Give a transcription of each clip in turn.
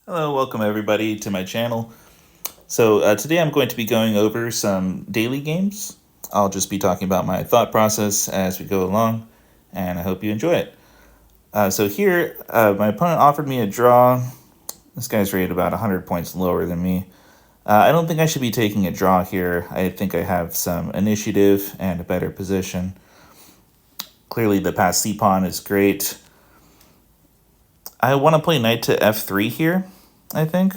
Hello, welcome everybody to my channel. Today I'm going to be going over some daily games. I'll just be talking about my thought process as we go along, and I hope you enjoy it. My opponent offered me a draw. This guy's rated about 100 points lower than me. I don't think I should be taking a draw here. I think I have some initiative and a better position. Clearly the pass c-pawn is great. I want to play knight to f3 here, I think,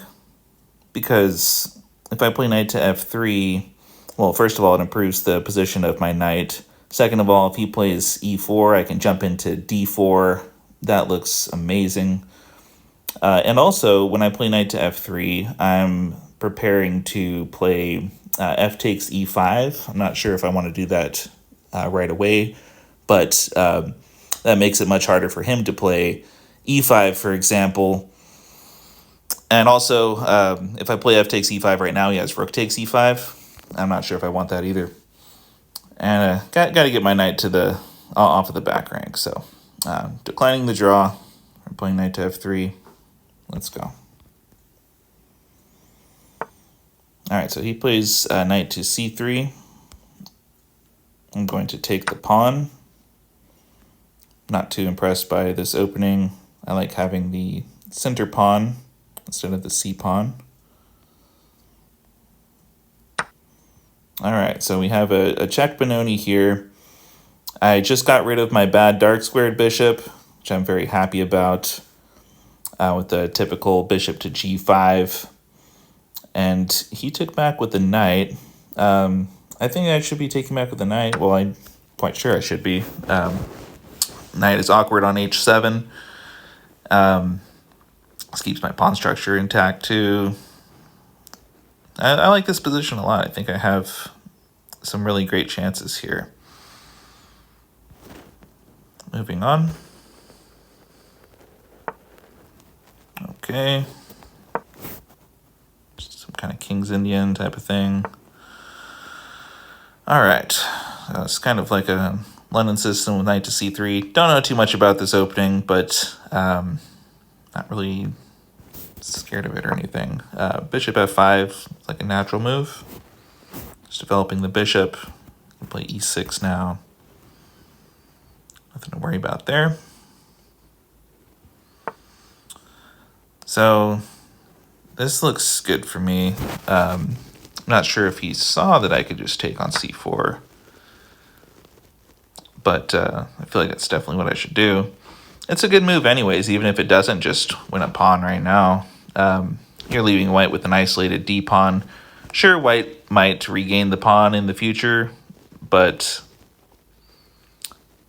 because if I play knight to f3, well, first of all, it improves the position of my knight. Second of all, if he plays e4, I can jump into d4. That looks amazing. And also, when I play knight to f3, I'm preparing to play f takes e5. I'm not sure if I want to do that right away, but that makes it much harder for him to play e5, for example. And also, if I play f takes e5 right now, he has rook takes e5. I'm not sure if I want that either. And got to get my knight to the off of the back rank. So declining the draw. I'm playing knight to f3. Let's go. All right, so he plays knight to c3. I'm going to take the pawn. Not too impressed by this opening. I like having the center pawn instead of the c pawn. All right, so we have a check Benoni here. I just got rid of my bad dark squared bishop, which I'm very happy about, with the typical bishop to g5. And he took back with the knight. I think I should be taking back with the knight. Well, I'm quite sure I should be. Knight is awkward on h7. This keeps my pawn structure intact too. I like this position a lot. I think I have some really great chances here. Moving on. Okay. Just some kind of King's Indian type of thing. All right. It's kind of like a London system with knight to c3. Don't know too much about this opening, but not really scared of it or anything. Bishop f5, like a natural move. Just developing the bishop. Can play e6 now. Nothing to worry about there. So this looks good for me. I'm not sure if he saw that I could just take on c4, but I feel like that's definitely what I should do. It's a good move anyways, even if it doesn't just win a pawn right now. You're leaving white with an isolated d-pawn. Sure, white might regain the pawn in the future, but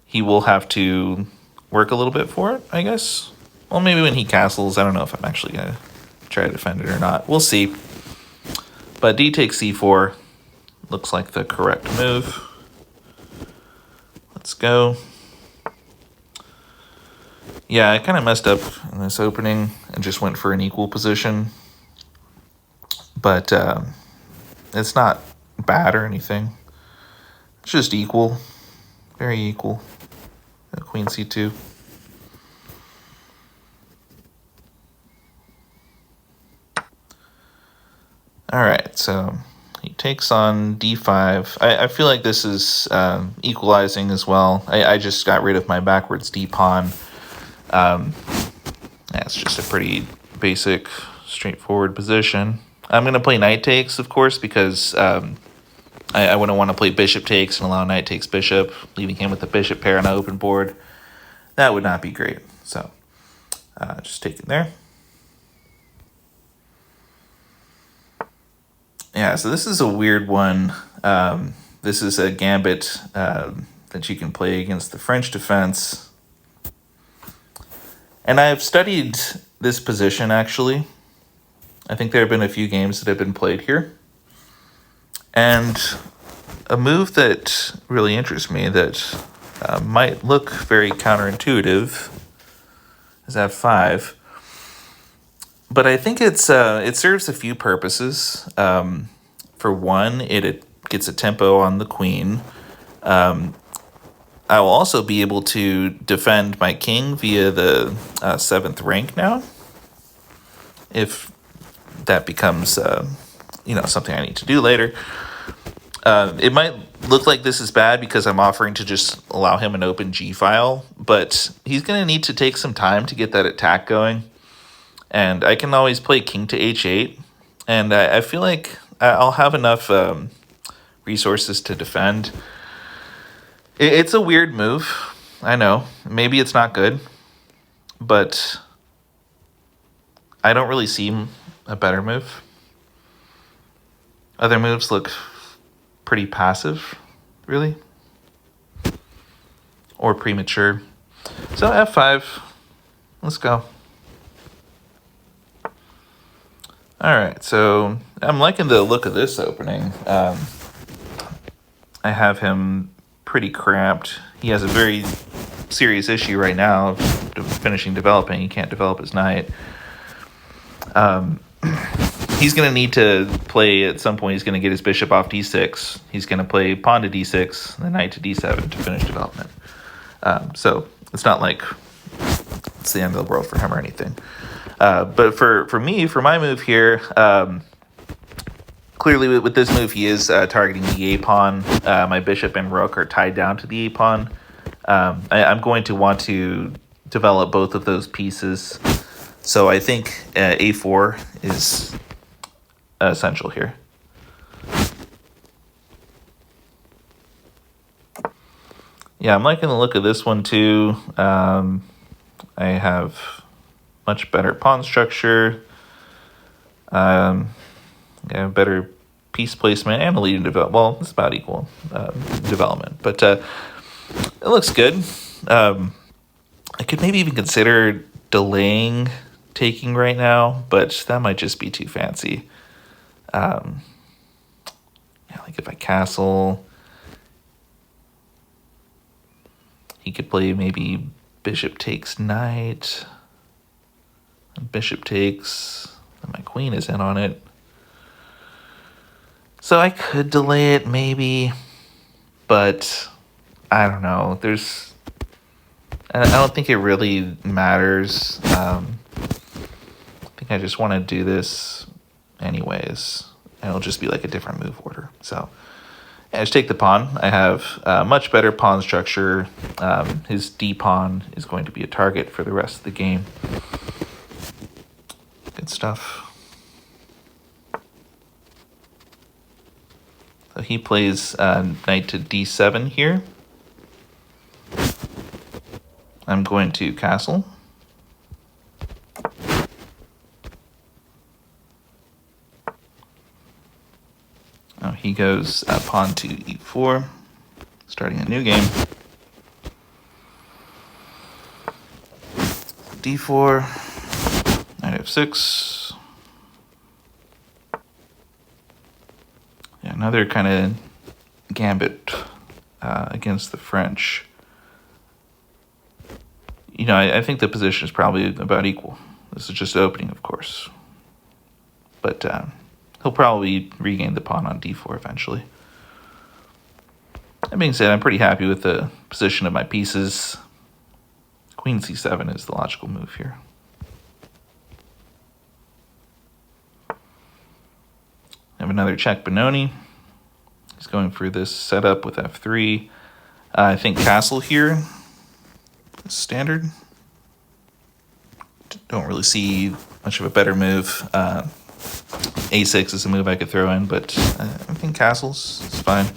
he will have to work a little bit for it, I guess. Well, maybe when he castles. I don't know if I'm actually going to try to defend it or not. We'll see. But d takes c4 looks like the correct move. Let's go. Yeah, I kind of messed up in this opening and just went for an equal position. But it's not bad or anything. It's just equal. Very equal. Queen c2. All right, so he takes on d5. I feel like this is equalizing as well. I just got rid of my backwards d-pawn. Yeah, it's just a pretty basic, straightforward position. I'm going to play knight takes, of course, because I wouldn't want to play bishop takes and allow knight takes bishop, leaving him with the bishop pair on an open board. That would not be great. So just take it there. Yeah, so this is a weird one. This is a gambit that you can play against the French defense. And I've studied this position, actually. I think there have been a few games that have been played here. And a move that really interests me that might look very counterintuitive is f5. But I think it serves a few purposes. For one, it gets a tempo on the queen. I will also be able to defend my king via the 7th rank now. if that becomes something I need to do later. It might look like this is bad because I'm offering to just allow him an open G file, but he's going to need to take some time to get that attack going. And I can always play king to h8, and I feel like I'll have enough resources to defend. It's a weird move, I know. Maybe it's not good, but I don't really see a better move. Other moves look pretty passive, really, or premature. So f5, let's go. All right, so I'm liking the look of this opening. I have him pretty cramped. He has a very serious issue right now of finishing developing. He can't develop his knight. He's going to need to play at some point. He's going to get his bishop off d6. He's going to play pawn to d6, the knight to d7 to finish development. So it's not like it's the end of the world for him or anything. But for me, for my move here, clearly with this move, he is targeting the a pawn. My bishop and rook are tied down to the a pawn. I'm going to want to develop both of those pieces. So I think a4 is essential here. Yeah, I'm liking the look of this one too. I have much better pawn structure. I have better piece placement and a leading development. Well, it's about equal development, but it looks good. I could maybe even consider delaying taking right now, but that might just be too fancy. Like if I castle, he could play maybe bishop takes knight, and bishop takes, and my queen is in on it. So I could delay it maybe, but I don't know. I don't think it really matters. I think I just want to do this anyways. And it'll just be like a different move order. So yeah, just take the pawn. I have much better pawn structure. His d pawn is going to be a target for the rest of the game. Good stuff. So he plays knight to d7 here. I'm going to castle. Now he goes pawn to e4, starting a new game. d4, knight f6. Yeah, another kind of gambit against the French. I think the position is probably about equal. This is just opening, of course. But he'll probably regain the pawn on d4 eventually. That being said, I'm pretty happy with the position of my pieces. Queen c7 is the logical move here. I have another check Benoni. He's going for this setup with f3. I think castle here is standard. Don't really see much of a better move. a6 is a move I could throw in, but I think castles is fine.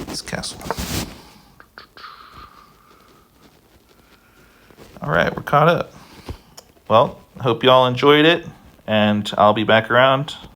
It's castle. All right, we're caught up. Well, hope you all enjoyed it, and I'll be back around